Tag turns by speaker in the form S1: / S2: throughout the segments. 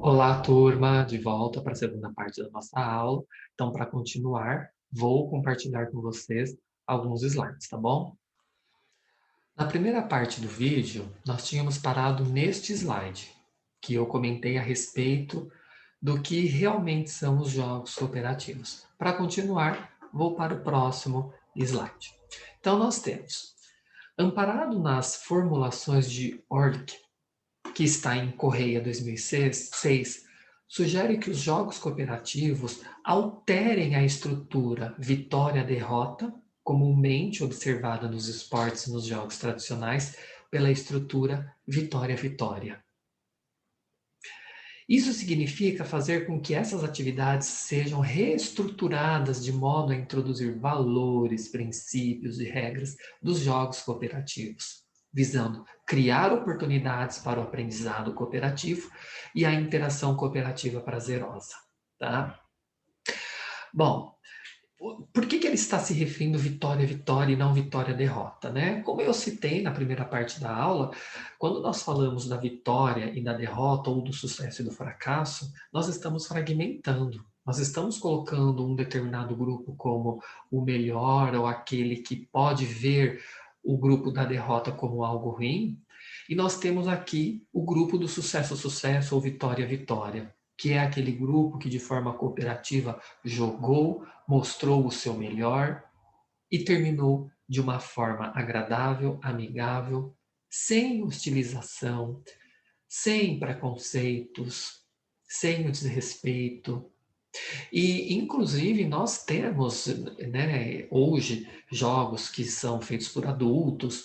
S1: Olá, turma, de volta para a segunda parte da nossa aula. Então, para continuar, vou compartilhar com vocês alguns slides, tá bom? Na primeira parte do vídeo, nós tínhamos parado neste slide, que eu comentei a respeito do que realmente são os jogos cooperativos. Para continuar, vou para o próximo slide. Então, nós temos, amparado nas formulações de Orlick, que está em Correia 2006, sugere que os jogos cooperativos alterem a estrutura vitória-derrota, comumente observada nos esportes e nos jogos tradicionais, pela estrutura vitória-vitória. Isso significa fazer com que essas atividades sejam reestruturadas de modo a introduzir valores, princípios e regras dos jogos cooperativos, visando criar oportunidades para o aprendizado cooperativo e a interação cooperativa prazerosa. Tá? Bom, por que ele está se referindo vitória-vitória e não vitória-derrota, né? Como eu citei na primeira parte da aula, quando nós falamos da vitória e da derrota, ou do sucesso e do fracasso, nós estamos fragmentando. Nós estamos colocando um determinado grupo como o melhor, ou aquele que pode ver o grupo da derrota como algo ruim, e nós temos aqui o grupo do sucesso-sucesso ou vitória-vitória, que é aquele grupo que de forma cooperativa jogou, mostrou o seu melhor e terminou de uma forma agradável, amigável, sem hostilização, sem preconceitos, sem o desrespeito. E, inclusive, nós temos, né, hoje, jogos que são feitos por adultos,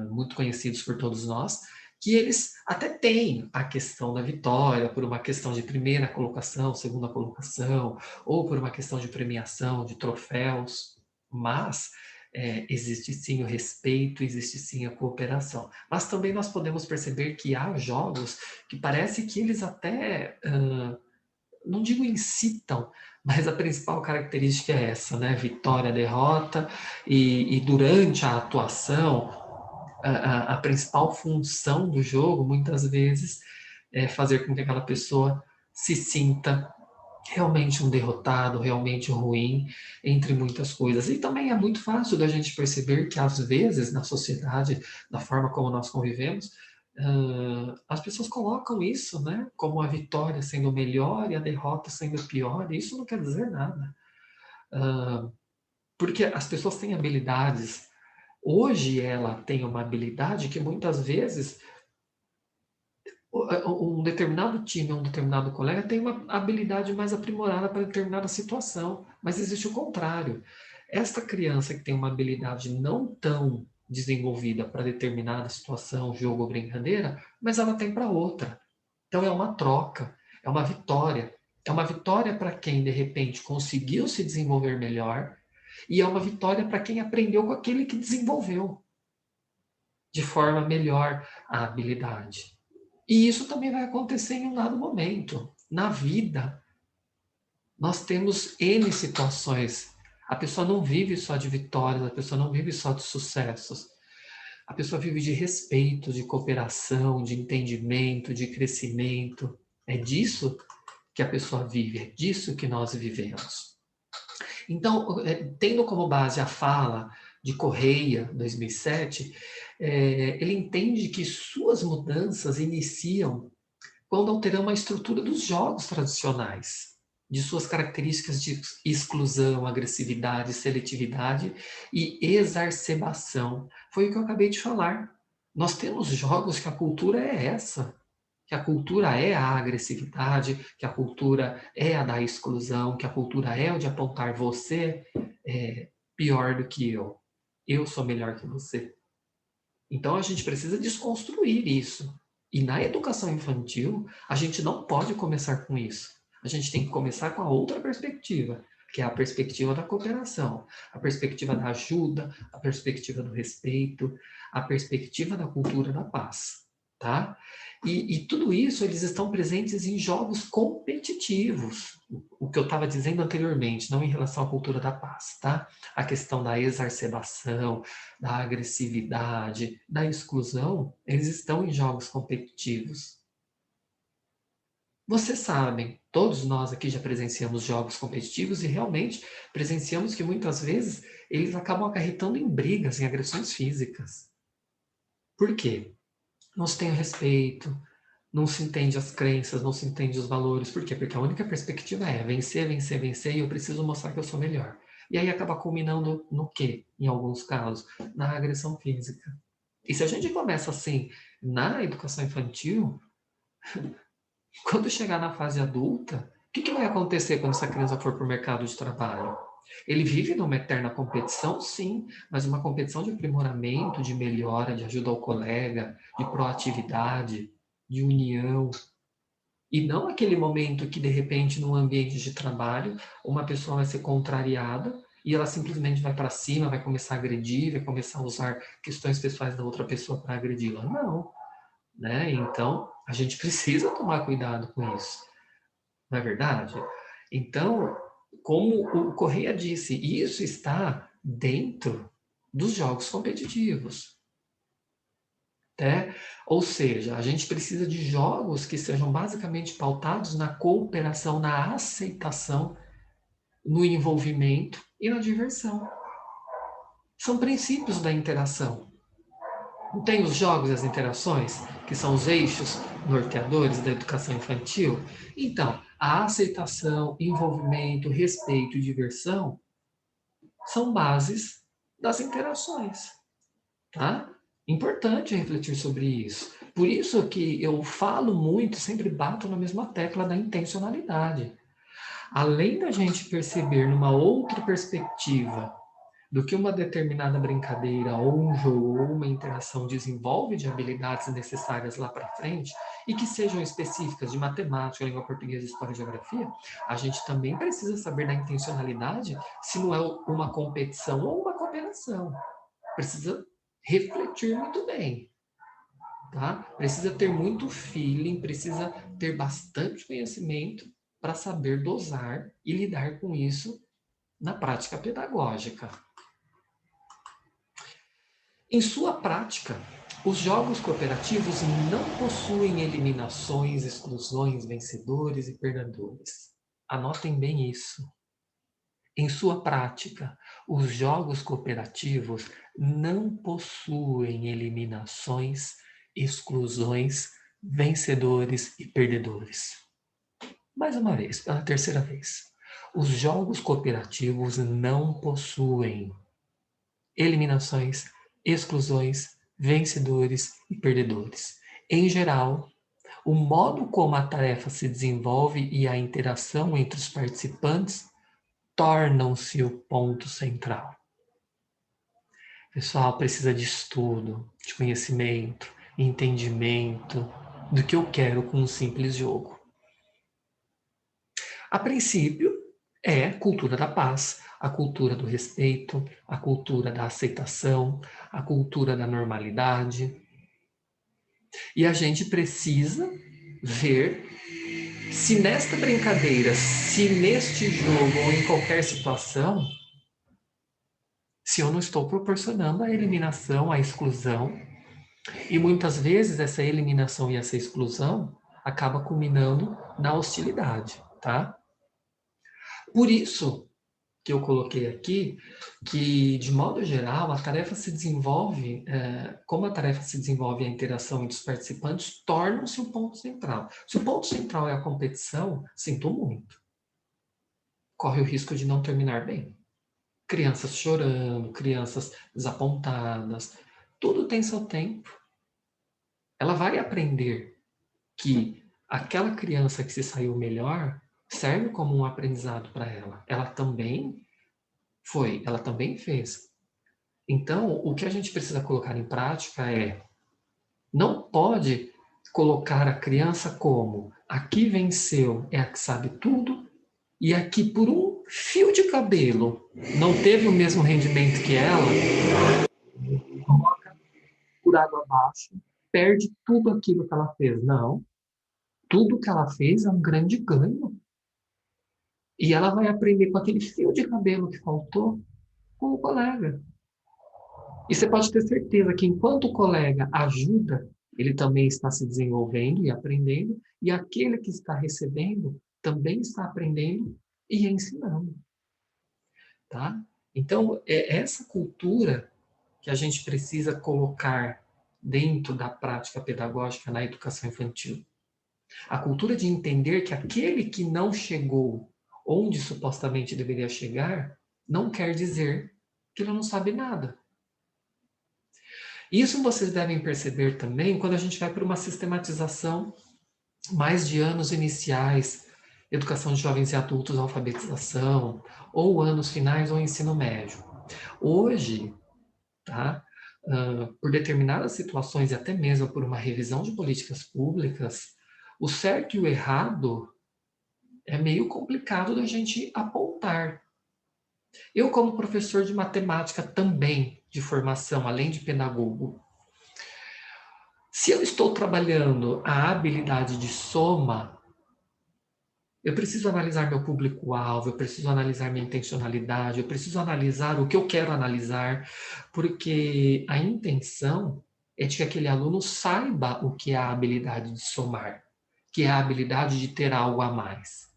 S1: muito conhecidos por todos nós, que eles até têm a questão da vitória por uma questão de primeira colocação, segunda colocação, ou por uma questão de premiação, de troféus, mas existe sim o respeito, existe sim a cooperação. Mas também nós podemos perceber que há jogos que parece que eles até, não digo incitam, mas a principal característica é essa, né? Vitória, derrota, e durante a atuação, a principal função do jogo, muitas vezes, é fazer com que aquela pessoa se sinta realmente um derrotado, realmente ruim, entre muitas coisas. E também é muito fácil da gente perceber que, às vezes, na sociedade, da forma como nós convivemos, as pessoas colocam isso, né, como a vitória sendo melhor e a derrota sendo pior, e isso não quer dizer nada. Porque as pessoas têm habilidades. Hoje ela tem uma habilidade que muitas vezes um determinado time, um determinado colega tem uma habilidade mais aprimorada para determinada situação, mas existe o contrário. Esta criança que tem uma habilidade não tão desenvolvida para determinada situação, jogo ou brincadeira, mas ela tem para outra. Então é uma troca, é uma vitória. É uma vitória para quem, de repente, conseguiu se desenvolver melhor, e é uma vitória para quem aprendeu com aquele que desenvolveu de forma melhor a habilidade. E isso também vai acontecer em um dado momento. Na vida, nós temos N situações. A pessoa não vive só de vitórias, a pessoa não vive só de sucessos. A pessoa vive de respeito, de cooperação, de entendimento, de crescimento. É disso que a pessoa vive, é disso que nós vivemos. Então, tendo como base a fala de Correia, 2007, ele entende que suas mudanças iniciam quando alteramos a estrutura dos jogos tradicionais, de suas características de exclusão, agressividade, seletividade e exacerbação. Foi o que eu acabei de falar. Nós temos jogos que a cultura é essa, que a cultura é a agressividade, que a cultura é a da exclusão, que a cultura é o de apontar você é pior do que eu sou melhor que você. Então a gente precisa desconstruir isso. E na educação infantil, a gente não pode começar com isso. A gente tem que começar com a outra perspectiva, que é a perspectiva da cooperação, a perspectiva da ajuda, a perspectiva do respeito, a perspectiva da cultura da paz, tá? E tudo isso, eles estão presentes em jogos competitivos, o que eu estava dizendo anteriormente, não em relação à cultura da paz, tá? A questão da exacerbação, da agressividade, da exclusão, eles estão em jogos competitivos. Vocês sabem, todos nós aqui já presenciamos jogos competitivos e realmente presenciamos que muitas vezes eles acabam acarretando em brigas, em agressões físicas. Por quê? Não se tem o respeito, não se entende as crenças, não se entende os valores. Por quê? Porque a única perspectiva é vencer, vencer, vencer e eu preciso mostrar que eu sou melhor. E aí acaba culminando no quê? Em alguns casos, na agressão física. E se a gente começa assim na educação infantil, quando chegar na fase adulta, o que vai acontecer quando essa criança for para o mercado de trabalho? Ele vive numa eterna competição, sim, mas uma competição de aprimoramento, de melhora, de ajuda ao colega, de proatividade, de união. E não aquele momento que, de repente, num ambiente de trabalho, uma pessoa vai ser contrariada e ela simplesmente vai para cima, vai começar a agredir, vai começar a usar questões pessoais da outra pessoa para agredi-la. Não, né? Então, a gente precisa tomar cuidado com isso, não é verdade? Então, como o Correia disse, isso está dentro dos jogos competitivos. Né? Ou seja, a gente precisa de jogos que sejam basicamente pautados na cooperação, na aceitação, no envolvimento e na diversão. São princípios da interação. Não tem os jogos e as interações, que são os eixos norteadores da educação infantil? Então, a aceitação, envolvimento, respeito e diversão são bases das interações, tá? Importante refletir sobre isso. Por isso que eu falo muito, sempre bato na mesma tecla da intencionalidade. Além da gente perceber numa outra perspectiva do que uma determinada brincadeira ou um jogo ou uma interação desenvolve de habilidades necessárias lá para frente e que sejam específicas de matemática, língua portuguesa, história e geografia, a gente também precisa saber da intencionalidade se não é uma competição ou uma cooperação. Precisa refletir muito bem, tá? Precisa ter muito feeling, precisa ter bastante conhecimento para saber dosar e lidar com isso na prática pedagógica. Em sua prática, os jogos cooperativos não possuem eliminações, exclusões, vencedores e perdedores. Anotem bem isso. Em sua prática, os jogos cooperativos não possuem eliminações, exclusões, vencedores e perdedores. Mais uma vez, pela terceira vez. Os jogos cooperativos não possuem eliminações, exclusões, vencedores e perdedores. Em geral, o modo como a tarefa se desenvolve e a interação entre os participantes tornam-se o ponto central. Pessoal, precisa de estudo, de conhecimento, entendimento do que eu quero com um simples jogo. A princípio, é a cultura da paz, a cultura do respeito, a cultura da aceitação, a cultura da normalidade. E a gente precisa ver se nesta brincadeira, se neste jogo ou em qualquer situação, se eu não estou proporcionando a eliminação, a exclusão, e muitas vezes essa eliminação e essa exclusão acaba culminando na hostilidade, tá? Por isso que eu coloquei aqui que, de modo geral, a tarefa se desenvolve, como a tarefa se desenvolve a interação entre os participantes, torna-se o ponto central. Se o ponto central é a competição, sinto muito. Corre o risco de não terminar bem. Crianças chorando, crianças desapontadas, tudo tem seu tempo. Ela vai aprender que aquela criança que se saiu melhor serve como um aprendizado para ela. Ela também ela também fez. Então, o que a gente precisa colocar em prática é, não pode colocar a criança como aqui venceu é a que sabe tudo e aqui por um fio de cabelo não teve o mesmo rendimento que ela, coloca por água abaixo, perde tudo aquilo que ela fez. Não. Tudo que ela fez é um grande ganho. E ela vai aprender com aquele fio de cabelo que faltou com o colega. E você pode ter certeza que enquanto o colega ajuda, ele também está se desenvolvendo e aprendendo, e aquele que está recebendo também está aprendendo e ensinando, tá? Então, é essa cultura que a gente precisa colocar dentro da prática pedagógica na educação infantil. A cultura de entender que aquele que não chegou onde supostamente deveria chegar, não quer dizer que ele não sabe nada. Isso vocês devem perceber também quando a gente vai para uma sistematização mais de anos iniciais, educação de jovens e adultos, alfabetização, ou anos finais ou ensino médio. Hoje, tá? Por determinadas situações e até mesmo por uma revisão de políticas públicas, o certo e o errado é meio complicado da gente apontar. Eu, como professor de matemática também, de formação, além de pedagogo, se eu estou trabalhando a habilidade de soma, eu preciso analisar meu público-alvo, eu preciso analisar minha intencionalidade, eu preciso analisar o que eu quero analisar, porque a intenção é de que aquele aluno saiba o que é a habilidade de somar, que é a habilidade de ter algo a mais.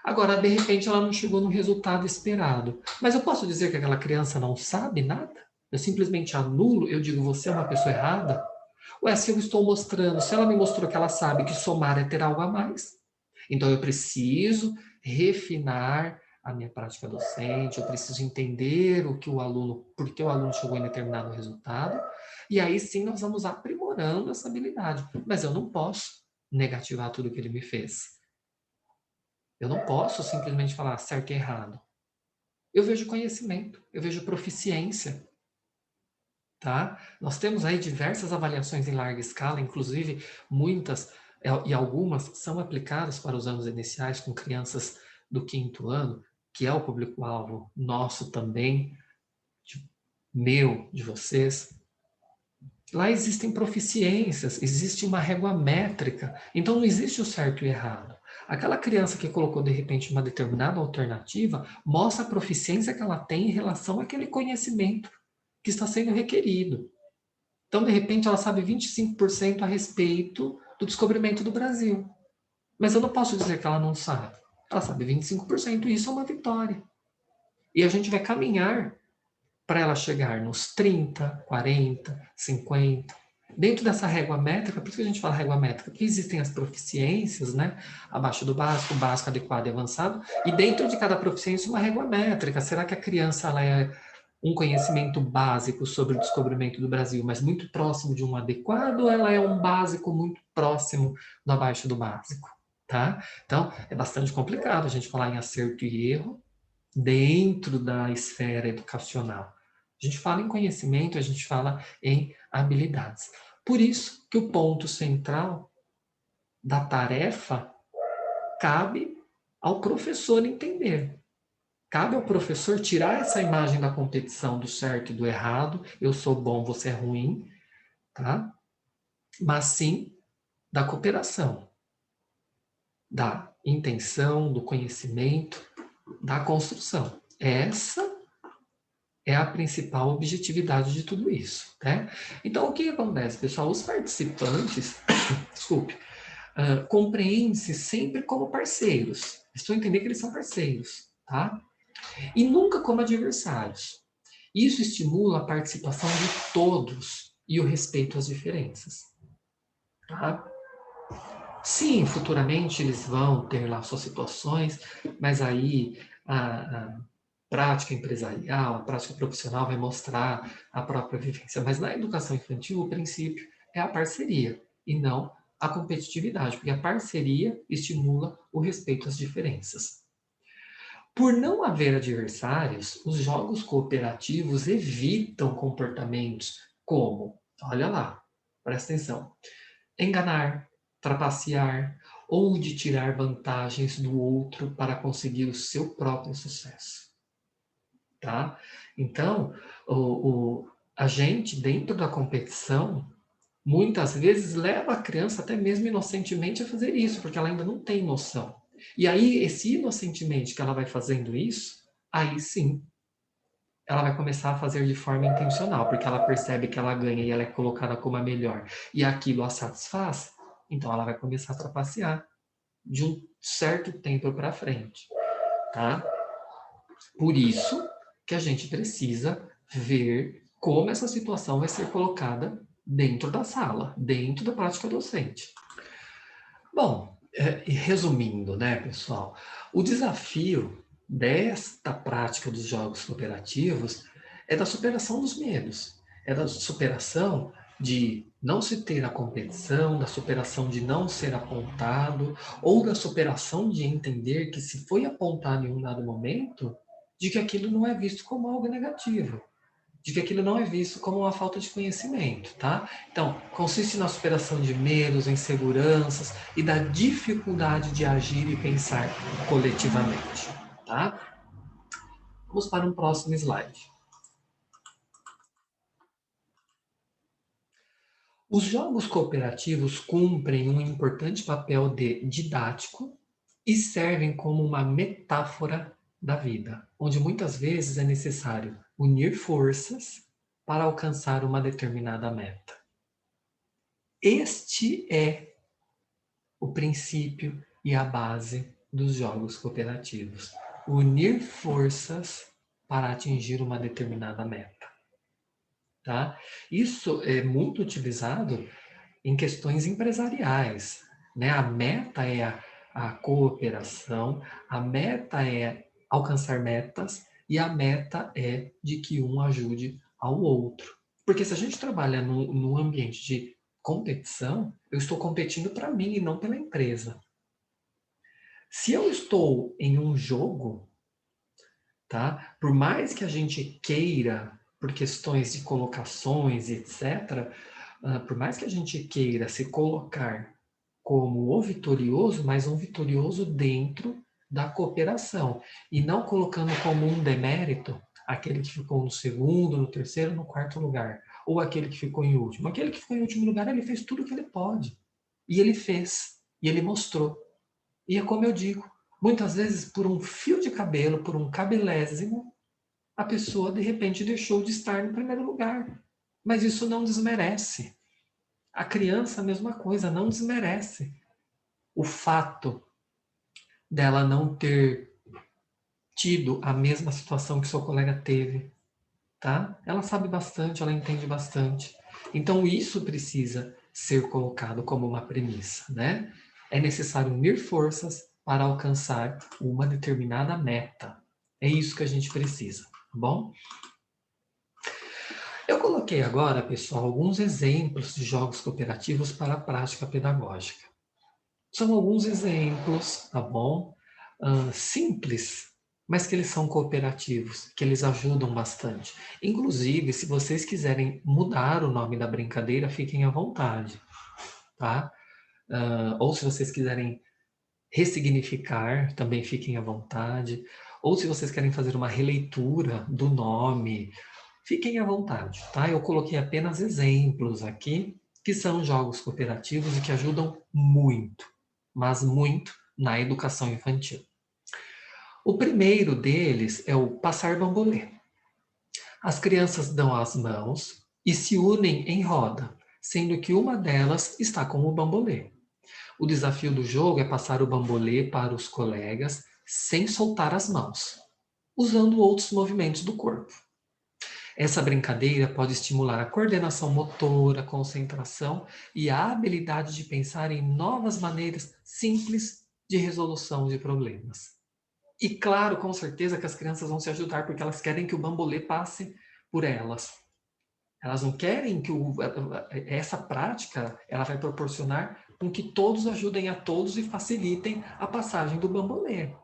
S1: Agora, de repente, ela não chegou no resultado esperado. Mas eu posso dizer que aquela criança não sabe nada? Eu simplesmente anulo, eu digo, você é uma pessoa errada? Ué, se eu estou mostrando, se ela me mostrou que ela sabe que somar é ter algo a mais, então eu preciso refinar a minha prática docente, eu preciso entender o que o aluno, por que o aluno chegou em determinado resultado, e aí sim nós vamos aprimorando essa habilidade. Mas eu não posso negativar tudo que ele me fez. Eu não posso simplesmente falar certo e errado. Eu vejo conhecimento, eu vejo proficiência, tá? Nós temos aí diversas avaliações em larga escala, inclusive muitas e algumas são aplicadas para os anos iniciais com crianças do 5º ano, que é o público-alvo nosso também, meu, de vocês. Lá existem proficiências, existe uma régua métrica, então não existe o certo e o errado. Aquela criança que colocou de repente uma determinada alternativa mostra a proficiência que ela tem em relação àquele conhecimento que está sendo requerido. Então, de repente, ela sabe 25% a respeito do descobrimento do Brasil. Mas eu não posso dizer que ela não sabe. Ela sabe 25%, e isso é uma vitória. E a gente vai caminhar para ela chegar nos 30, 40, 50. Dentro dessa régua métrica, por isso que a gente fala régua métrica, porque existem as proficiências, né? Abaixo do básico, adequado e avançado, e dentro de cada proficiência uma régua métrica. Será que a criança ela é um conhecimento básico sobre o descobrimento do Brasil, mas muito próximo de um adequado, ou ela é um básico muito próximo do abaixo do básico, tá? Então, é bastante complicado a gente falar em acerto e erro dentro da esfera educacional. A gente fala em conhecimento, a gente fala em habilidades. Por isso que o ponto central da tarefa cabe ao professor entender. Cabe ao professor tirar essa imagem da competição do certo e do errado, eu sou bom, você é ruim, tá? Mas sim da cooperação, da intenção, do conhecimento, da construção. Essa é a principal objetividade de tudo isso, né? Então, o que acontece, pessoal? Os participantes, desculpe, compreendem-se sempre como parceiros. Estou entendendo que eles são parceiros, tá? E nunca como adversários. Isso estimula a participação de todos e o respeito às diferenças. Tá? Sim, futuramente eles vão ter lá suas situações, mas aí a prática empresarial, a prática profissional vai mostrar a própria vivência. Mas na educação infantil, o princípio é a parceria e não a competitividade, porque a parceria estimula o respeito às diferenças. Por não haver adversários, os jogos cooperativos evitam comportamentos como, olha lá, presta atenção, enganar, trapacear ou de tirar vantagens do outro para conseguir o seu próprio sucesso. Tá? Então, a gente, dentro da competição, muitas vezes leva a criança até mesmo inocentemente a fazer isso, porque ela ainda não tem noção. E aí, esse inocentemente que ela vai fazendo isso, aí sim, ela vai começar a fazer de forma intencional, porque ela percebe que ela ganha e ela é colocada como a melhor, e aquilo a satisfaz, então ela vai começar a trapacear de um certo tempo para frente, tá? Por isso que a gente precisa ver como essa situação vai ser colocada dentro da sala, dentro da prática docente. Bom, resumindo, né, pessoal, o desafio desta prática dos jogos cooperativos é da superação dos medos, é da superação de não se ter a competição, da superação de não ser apontado, ou da superação de entender que se foi apontado em um dado momento, de que aquilo não é visto como algo negativo, de que aquilo não é visto como uma falta de conhecimento, tá? Então, consiste na superação de medos, inseguranças e da dificuldade de agir e pensar coletivamente, tá? Vamos para um próximo slide. Os jogos cooperativos cumprem um importante papel de didático e servem como uma metáfora da vida, onde muitas vezes é necessário unir forças para alcançar uma determinada meta. Este é o princípio e a base dos jogos cooperativos. Unir forças para atingir uma determinada meta. Tá? Isso é muito utilizado em questões empresariais. Né? A meta é a cooperação, a meta é alcançar metas e a meta é de que um ajude ao outro. Porque se a gente trabalha num ambiente de competição, eu estou competindo para mim e não pela empresa. Se eu estou em um jogo, tá? Por mais que a gente queira, por questões de colocações e etc., por mais que a gente queira se colocar como o vitorioso, mas um vitorioso dentro da cooperação, e não colocando como um demérito aquele que ficou no segundo, no terceiro, no quarto lugar, ou aquele que ficou em último. Aquele que ficou em último lugar, ele fez tudo o que ele pode, e ele fez, e ele mostrou. E é como eu digo, muitas vezes por um fio de cabelo, por um cabelésimo, a pessoa de repente deixou de estar no primeiro lugar. Mas isso não desmerece. A criança, a mesma coisa, não desmerece o fato dela não ter tido a mesma situação que seu colega teve, tá? Ela sabe bastante, ela entende bastante. Então isso precisa ser colocado como uma premissa, né? É necessário unir forças para alcançar uma determinada meta. É isso que a gente precisa, tá bom? Eu coloquei agora, pessoal, alguns exemplos de jogos cooperativos para a prática pedagógica. São alguns exemplos, tá bom? Simples, mas que eles são cooperativos, que eles ajudam bastante. Inclusive, se vocês quiserem mudar o nome da brincadeira, fiquem à vontade, tá? Ou se vocês quiserem ressignificar, também fiquem à vontade. Ou se vocês querem fazer uma releitura do nome, fiquem à vontade, tá? Eu coloquei apenas exemplos aqui, que são jogos cooperativos e que ajudam muito, mas muito, na educação infantil. O primeiro deles é o passar bambolê. As crianças dão as mãos e se unem em roda, sendo que uma delas está com o bambolê. O desafio do jogo é passar o bambolê para os colegas sem soltar as mãos, usando outros movimentos do corpo. Essa brincadeira pode estimular a coordenação motora, a concentração e a habilidade de pensar em novas maneiras simples de resolução de problemas. E claro, com certeza que as crianças vão se ajudar porque elas querem que o bambolê passe por elas. Elas não querem que essa prática ela vai proporcionar com que todos ajudem a todos e facilitem a passagem do bambolê.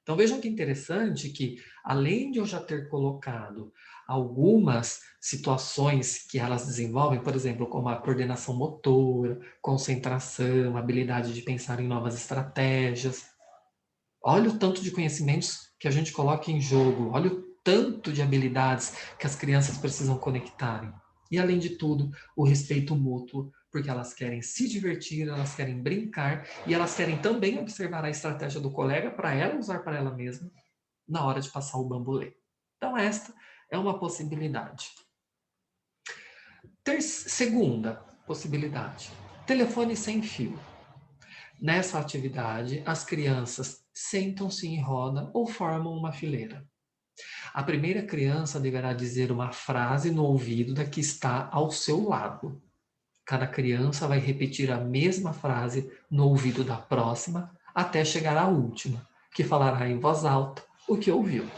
S1: Então vejam que interessante que, além de eu já ter colocado algumas situações que elas desenvolvem, por exemplo, como a coordenação motora, concentração, habilidade de pensar em novas estratégias. Olha o tanto de conhecimentos que a gente coloca em jogo, olha o tanto de habilidades que as crianças precisam conectarem. E, além de tudo, o respeito mútuo, porque elas querem se divertir, elas querem brincar e elas querem também observar a estratégia do colega para ela usar para ela mesma na hora de passar o bambolê. Então, esta É uma possibilidade. Segunda possibilidade, telefone sem fio. Nessa atividade, as crianças sentam-se em roda ou formam uma fileira. A primeira criança deverá dizer uma frase no ouvido da que está ao seu lado. Cada criança vai repetir a mesma frase no ouvido da próxima até chegar à última, que falará em voz alta o que ouviu.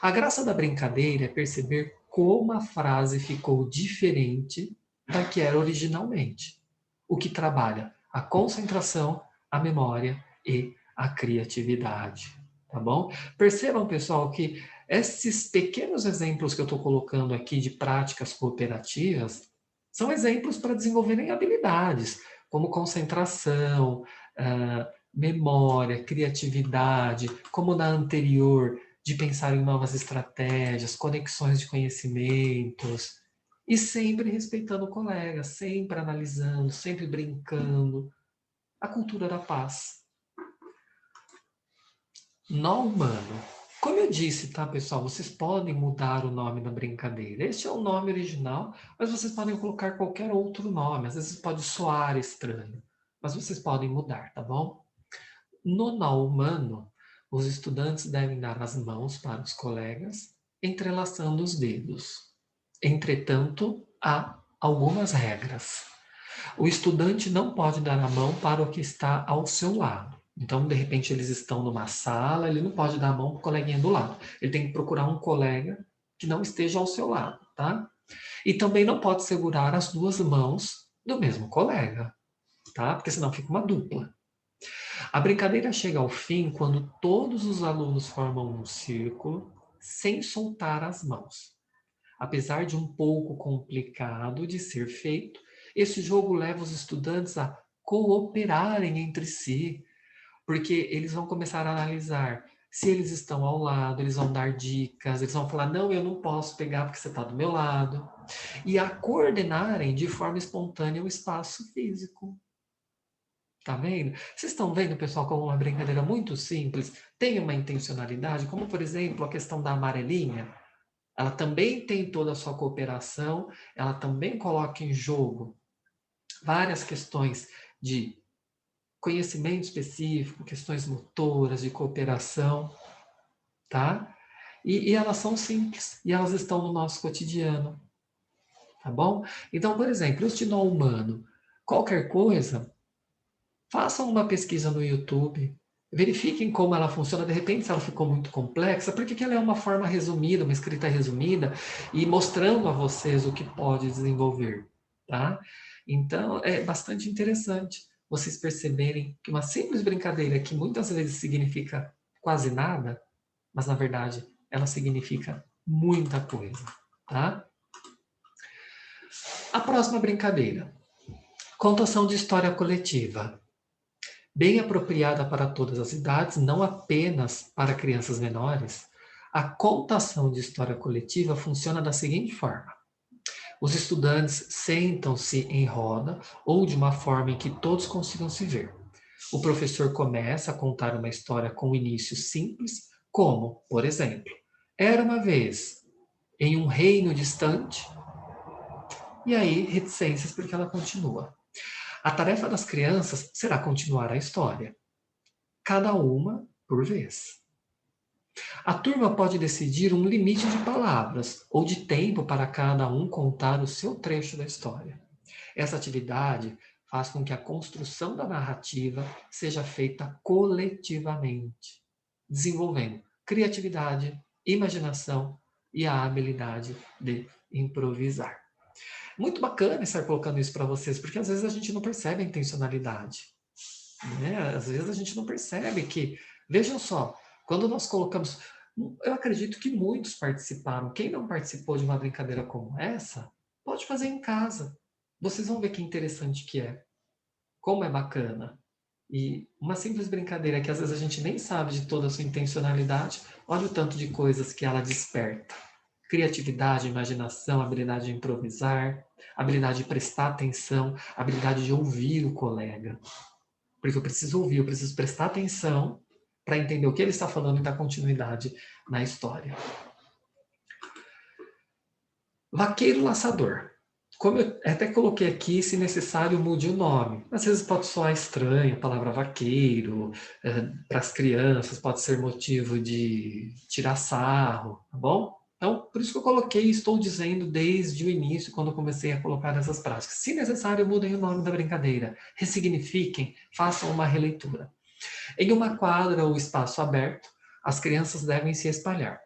S1: A graça da brincadeira é perceber como a frase ficou diferente da que era originalmente, o que trabalha a concentração, a memória e a criatividade, tá bom? Percebam, pessoal, que esses pequenos exemplos que eu estou colocando aqui de práticas cooperativas são exemplos para desenvolverem habilidades, como concentração, memória, criatividade, como na anterior, de pensar em novas estratégias, conexões de conhecimentos, e sempre respeitando o colega, sempre analisando, sempre brincando. A cultura da paz. Nó humano. Como eu disse, tá, pessoal? Vocês podem mudar o nome da brincadeira. Este é o nome original, mas vocês podem colocar qualquer outro nome. Às vezes pode soar estranho, mas vocês podem mudar, tá bom? No nó humano, os estudantes devem dar as mãos para os colegas, entrelaçando os dedos. Entretanto, há algumas regras. O estudante não pode dar a mão para o que está ao seu lado. Então, de repente, eles estão numa sala, ele não pode dar a mão para o coleguinha do lado. Ele tem que procurar um colega que não esteja ao seu lado, tá? E também não pode segurar as duas mãos do mesmo colega, tá? Porque senão fica uma dupla. A brincadeira chega ao fim quando todos os alunos formam um círculo sem soltar as mãos. Apesar de um pouco complicado de ser feito, esse jogo leva os estudantes a cooperarem entre si, porque eles vão começar a analisar se eles estão ao lado, eles vão dar dicas, eles vão falar, não, eu não posso pegar porque você está do meu lado, e a coordenarem de forma espontânea o espaço físico. Tá vendo? Vocês estão vendo, pessoal, como uma brincadeira muito simples tem uma intencionalidade, como, por exemplo, a questão da amarelinha. Ela também tem toda a sua cooperação, ela também coloca em jogo várias questões de conhecimento específico, questões motoras, de cooperação, tá? E elas são simples, e elas estão no nosso cotidiano, tá bom? Então, por exemplo, este nó humano, qualquer coisa, façam uma pesquisa no YouTube, verifiquem como ela funciona, de repente se ela ficou muito complexa, porque ela é uma forma resumida, uma escrita resumida, e mostrando a vocês o que pode desenvolver, tá? Então, é bastante interessante vocês perceberem que uma simples brincadeira que muitas vezes significa quase nada, mas na verdade ela significa muita coisa, tá? A próxima brincadeira, contação de história coletiva. Bem apropriada para todas as idades, não apenas para crianças menores, a contação de história coletiva funciona da seguinte forma. Os estudantes sentam-se em roda ou de uma forma em que todos consigam se ver. O professor começa a contar uma história com um início simples, como, por exemplo, era uma vez em um reino distante, e aí reticências porque ela continua. A tarefa das crianças será continuar a história, cada uma por vez. A turma pode decidir um limite de palavras ou de tempo para cada um contar o seu trecho da história. Essa atividade faz com que a construção da narrativa seja feita coletivamente, desenvolvendo criatividade, imaginação e a habilidade de improvisar. Muito bacana estar colocando isso para vocês, porque às vezes a gente não percebe a intencionalidade. Né? Às vezes a gente não percebe que, vejam só, quando nós colocamos, eu acredito que muitos participaram. Quem não participou de uma brincadeira como essa, pode fazer em casa. Vocês vão ver que interessante que é, como é bacana. E uma simples brincadeira que às vezes a gente nem sabe de toda a sua intencionalidade, olha o tanto de coisas que ela desperta. Criatividade, imaginação, habilidade de improvisar, habilidade de prestar atenção, habilidade de ouvir o colega. Porque eu preciso ouvir, eu preciso prestar atenção para entender o que ele está falando e dar continuidade na história. Vaqueiro laçador. Como eu até coloquei aqui, se necessário, mude o nome. Às vezes pode soar estranho a palavra vaqueiro, para as crianças, pode ser motivo de tirar sarro, tá bom? Então, por isso que eu coloquei e estou dizendo desde o início, quando eu comecei a colocar essas práticas. Se necessário, mudem o nome da brincadeira, ressignifiquem, façam uma releitura. Em uma quadra ou espaço aberto, as crianças devem se espalhar.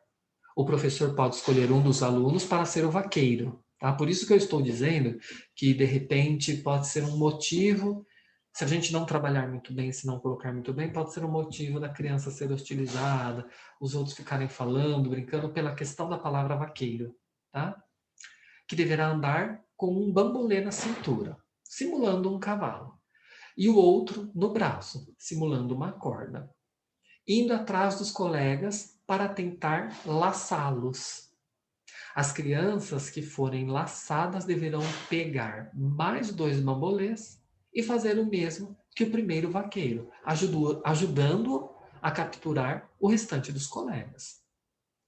S1: O professor pode escolher um dos alunos para ser o vaqueiro. Tá? Por isso que eu estou dizendo que, de repente, pode ser um motivo, se a gente não trabalhar muito bem, se não colocar muito bem, pode ser um motivo da criança ser hostilizada, os outros ficarem falando, brincando pela questão da palavra vaqueiro. Tá? Que deverá andar com um bambolê na cintura, simulando um cavalo. E o outro no braço, simulando uma corda, indo atrás dos colegas para tentar laçá-los. As crianças que forem laçadas deverão pegar mais 2 bambolês e fazer o mesmo que o primeiro vaqueiro, ajudando a capturar o restante dos colegas.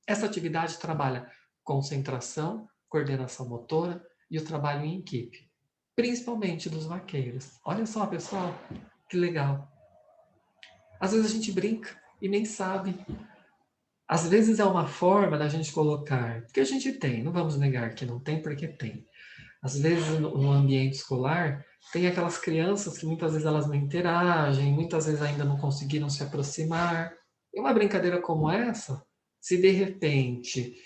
S1: Essa atividade trabalha concentração, coordenação motora e o trabalho em equipe, principalmente dos vaqueiros. Olha só, pessoal, que legal. Às vezes a gente brinca e nem sabe. Às vezes é uma forma da gente colocar, porque a gente tem, não vamos negar que não tem, porque tem. Às vezes no ambiente escolar tem aquelas crianças que muitas vezes elas não interagem, muitas vezes ainda não conseguiram se aproximar. E uma brincadeira como essa, se de repente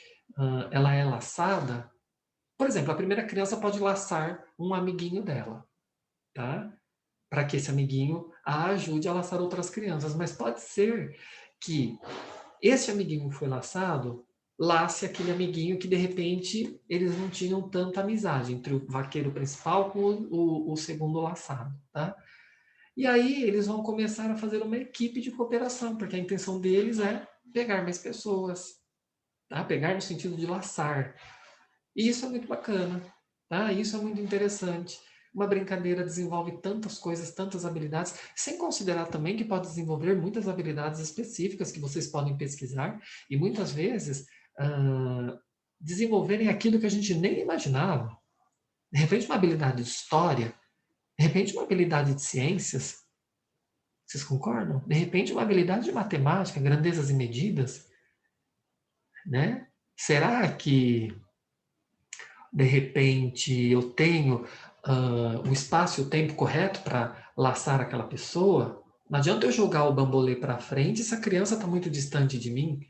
S1: ela é laçada, por exemplo, a primeira criança pode laçar um amiguinho dela, tá? Para que esse amiguinho a ajude a laçar outras crianças. Mas pode ser que esse amiguinho foi laçado, lace aquele amiguinho que de repente eles não tinham tanta amizade entre o vaqueiro principal com o segundo laçado, tá? E aí eles vão começar a fazer uma equipe de cooperação, porque a intenção deles é pegar mais pessoas, tá? Pegar no sentido de laçar. E isso é muito bacana, tá? Isso é muito interessante. Uma brincadeira desenvolve tantas coisas, tantas habilidades, sem considerar também que pode desenvolver muitas habilidades específicas que vocês podem pesquisar e muitas vezes desenvolverem aquilo que a gente nem imaginava. De repente, uma habilidade de história, de repente, uma habilidade de ciências. Vocês concordam? De repente, uma habilidade de matemática, grandezas e medidas, né? Será que de repente eu tenho o espaço e o tempo correto para laçar aquela pessoa? Não adianta eu jogar o bambolê para frente se a criança está muito distante de mim.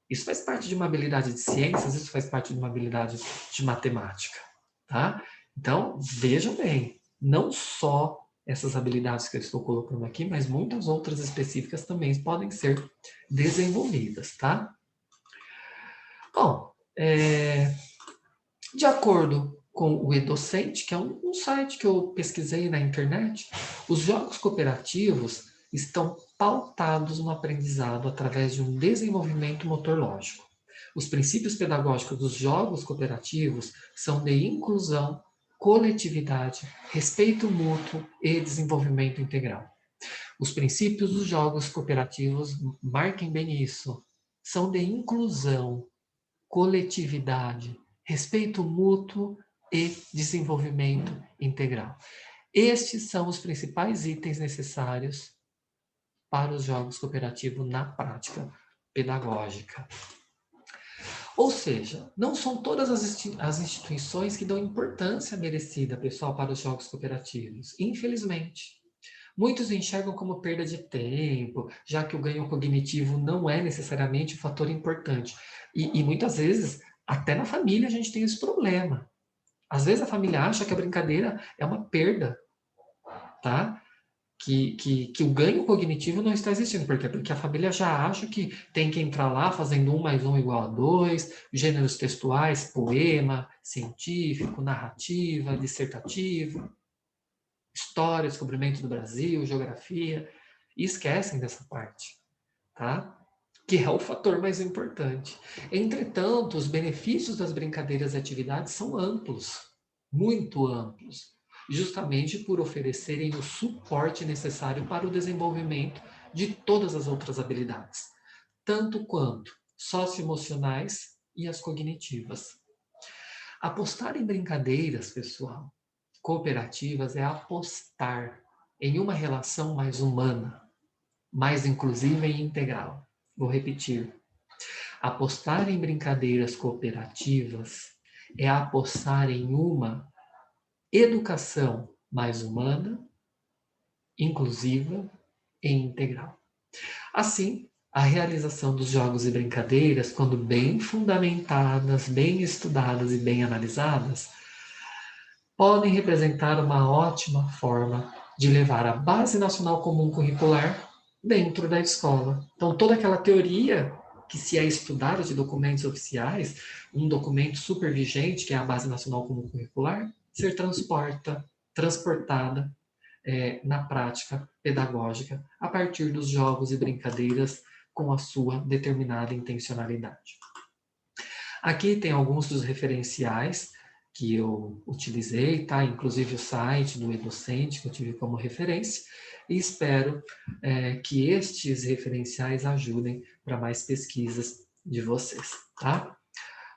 S1: Isso faz parte de uma habilidade de ciências, isso faz parte de uma habilidade de matemática, tá? Então, vejam bem, não só essas habilidades que eu estou colocando aqui, mas muitas outras específicas também podem ser desenvolvidas, tá? Bom, de acordo com o eDocente, que é um site que eu pesquisei na internet, os jogos cooperativos estão pautados no aprendizado através de um desenvolvimento motor lógico. Os princípios pedagógicos dos jogos cooperativos são de inclusão, coletividade, respeito mútuo e desenvolvimento integral. Os princípios dos jogos cooperativos, marquem bem isso, são de inclusão, coletividade, respeito mútuo e desenvolvimento integral. Estes são os principais itens necessários para os jogos cooperativos na prática pedagógica. Ou seja, não são todas as instituições que dão importância merecida, pessoal, para os jogos cooperativos. Infelizmente. Muitos enxergam como perda de tempo, já que o ganho cognitivo não é necessariamente um fator importante. E muitas vezes, até na família, a gente tem esse problema. Às vezes a família acha que a brincadeira é uma perda, tá? Que o ganho cognitivo não está existindo. Por quê? Porque a família já acha que tem que entrar lá fazendo 1 mais 1 igual a 2, gêneros textuais, poema, científico, narrativa, dissertativo, história, descobrimento do Brasil, geografia, e esquecem dessa parte, tá? Que é o fator mais importante. Entretanto, os benefícios das brincadeiras e atividades são amplos, muito amplos, justamente por oferecerem o suporte necessário para o desenvolvimento de todas as outras habilidades, tanto quanto socioemocionais e as cognitivas. Apostar em brincadeiras, pessoal, cooperativas é apostar em uma relação mais humana, mais inclusiva e integral. Vou repetir. Apostar em brincadeiras cooperativas é apostar em uma educação mais humana, inclusiva e integral. Assim, a realização dos jogos e brincadeiras, quando bem fundamentadas, bem estudadas e bem analisadas, podem representar uma ótima forma de levar a Base Nacional Comum Curricular dentro da escola. Então, toda aquela teoria que se é estudada de documentos oficiais, um documento super vigente, que é a Base Nacional Comum Curricular, ser transportada na prática pedagógica a partir dos jogos e brincadeiras com a sua determinada intencionalidade. Aqui tem alguns dos referenciais que eu utilizei, tá? Inclusive o site do Edocente que eu tive como referência, e espero que estes referenciais ajudem para mais pesquisas de vocês, tá?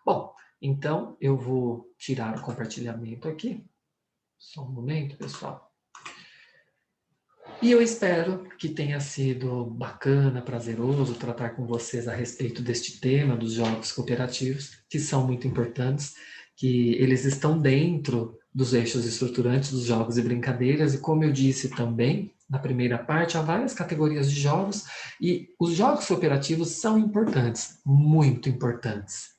S1: Bom, então eu vou tirar o compartilhamento aqui. Só um momento, pessoal. E eu espero que tenha sido bacana, prazeroso tratar com vocês a respeito deste tema dos jogos cooperativos, que são muito importantes, que eles estão dentro dos eixos estruturantes dos jogos e brincadeiras, e como eu disse também na primeira parte, há várias categorias de jogos, e os jogos cooperativos são importantes, muito importantes,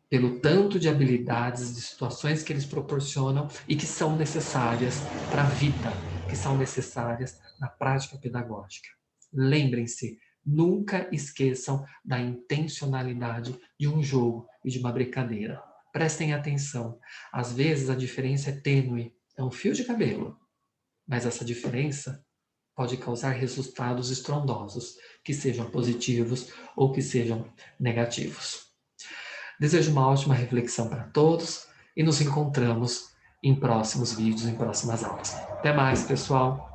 S1: pelo tanto de habilidades, de situações que eles proporcionam e que são necessárias para a vida, que são necessárias na prática pedagógica. Lembrem-se, nunca esqueçam da intencionalidade de um jogo e de uma brincadeira. Prestem atenção, às vezes a diferença é tênue, é um fio de cabelo, mas essa diferença pode causar resultados estrondosos, que sejam positivos ou que sejam negativos. Desejo uma ótima reflexão para todos e nos encontramos em próximos vídeos, em próximas aulas. Até mais, pessoal!